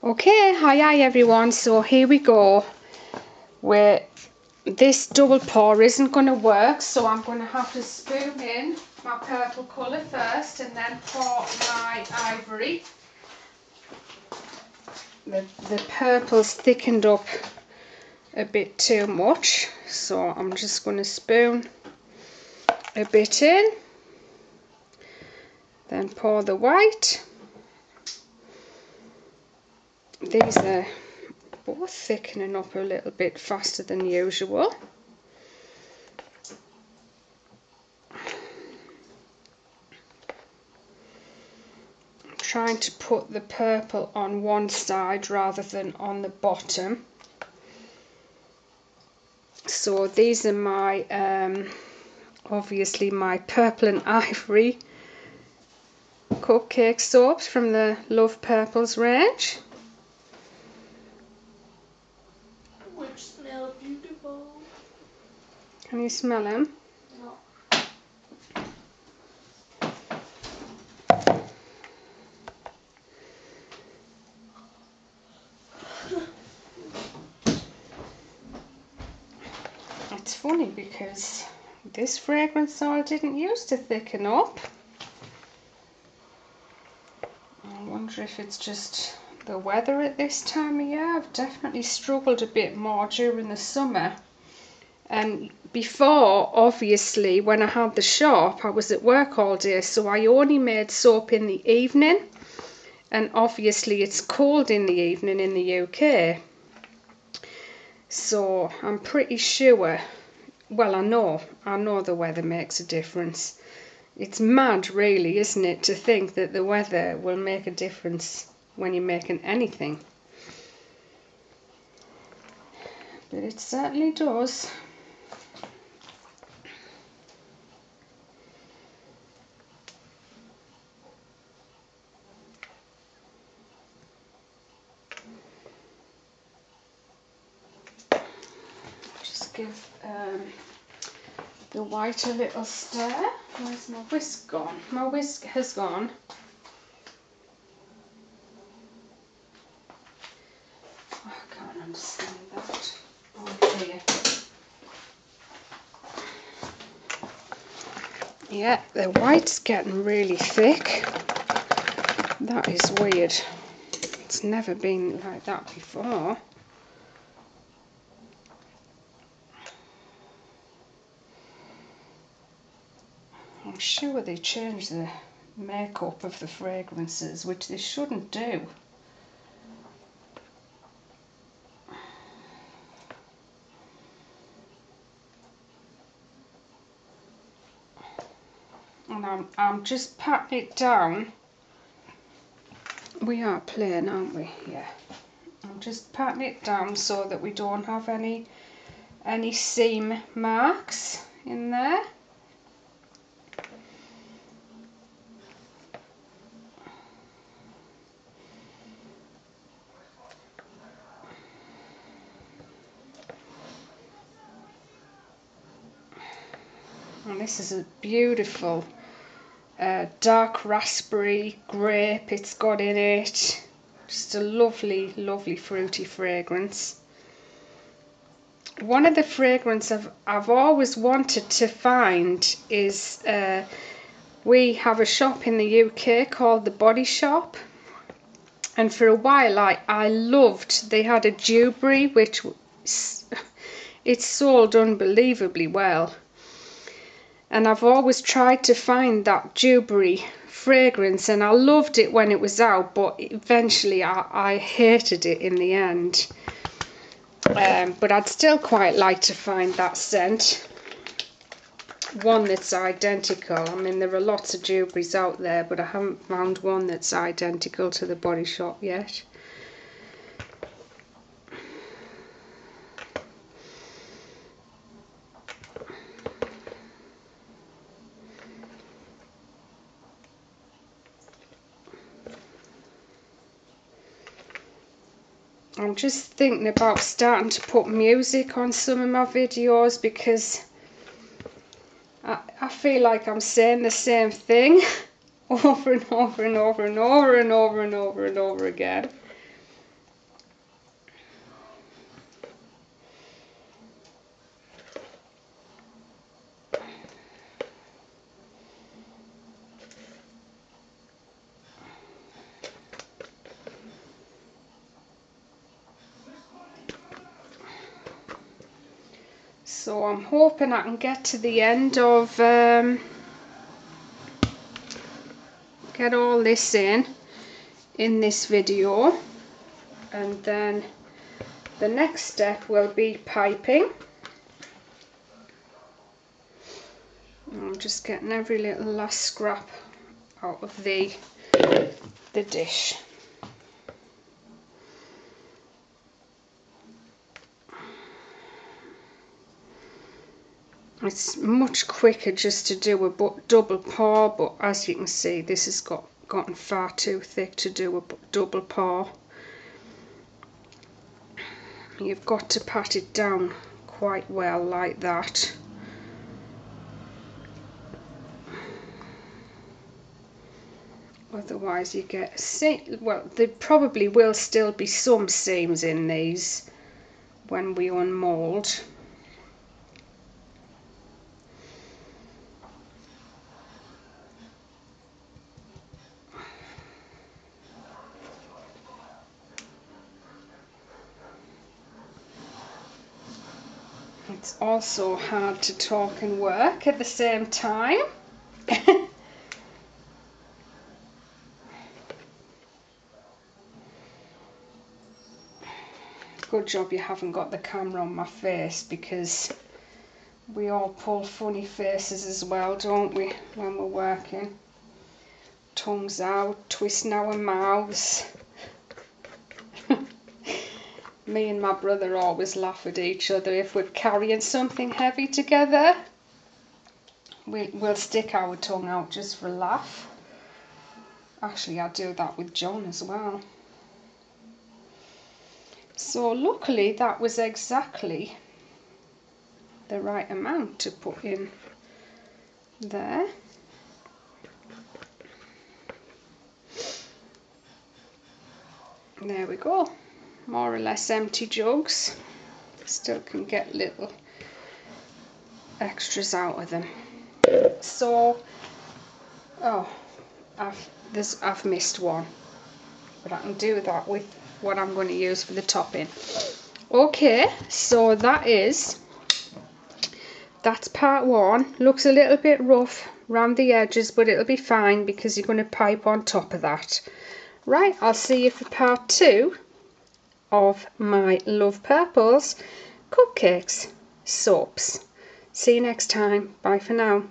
Okay, hi everyone. So here we go. Where this double pour isn't going to work, so I'm going to have to spoon in my purple colour first and then pour my ivory. The purple's thickened up a bit too much, so I'm just going to spoon a bit in, then pour the white. These are both thickening up a little bit faster than usual. I'm trying to put the purple on one side rather than on the bottom. So these are my obviously my purple and ivory cupcake soaps from the Love Purples range. Which smell beautiful. Can you smell them? No. It's funny because this fragrance oil didn't used to thicken up. I wonder if it's just the weather at this time of year. I've definitely struggled a bit more during the summer. And before, obviously, when I had the shop, I was at work all day, so I only made soap in the evening. And obviously it's cold in the evening in the UK. So I'm pretty sure, well, I know the weather makes a difference. It's mad really, isn't it, to think that the weather will make a difference when you're making anything. But it certainly does. Just give the white a little stir. Where's my whisk gone? My whisk has gone. Oh, I can't understand that. Oh dear. Yeah, the white's getting really thick. That is weird. It's never been like that before. I'm sure they change the makeup of the fragrances, which they shouldn't do. And I'm just patting it down. We are playing, aren't we? Yeah. I'm just patting it down so that we don't have any seam marks in there. And this is a beautiful dark raspberry grape it's got in it. Just a lovely, lovely fruity fragrance. One of the fragrances I've always wanted to find is, we have a shop in the UK called The Body Shop. And for a while I loved, they had a dewberry which it sold unbelievably well. And I've always tried to find that dewberry fragrance, and I loved it when it was out, but eventually I hated it in the end. But I'd still quite like to find that scent. One that's identical. I mean, there are lots of dewberries out there, but I haven't found one that's identical to The Body Shop yet. I'm just thinking about starting to put music on some of my videos, because I feel like I'm saying the same thing over and over and over and over and over and over and over again. So I'm hoping I can get to the end of get all this in this video, and then the next step will be piping. I'm just getting every little last scrap out of the dish. It's much quicker just to do a double pour, but as you can see, this has gotten far too thick to do a double pour. You've got to pat it down quite well like that. Otherwise you get well, there probably will still be some seams in these when we unmould. It's also hard to talk and work at the same time. Good job you haven't got the camera on my face, because we all pull funny faces as well, don't we, when we're working? Tongues out, twisting our mouths. Me and my brother always laugh at each other if we're carrying something heavy together. We'll stick our tongue out just for a laugh. Actually, I do that with John as well. So luckily that was exactly the right amount to put in there. There we go. More or less empty jugs. Still can get little extras out of them. So, oh, I've missed one, but I can do that with what I'm going to use for the topping. Okay, so that's part one. Looks a little bit rough around the edges, but it'll be fine because you're going to pipe on top of that. Right, I'll see you for part two of my Love Purples cupcakes soaps. See you next time. Bye for now.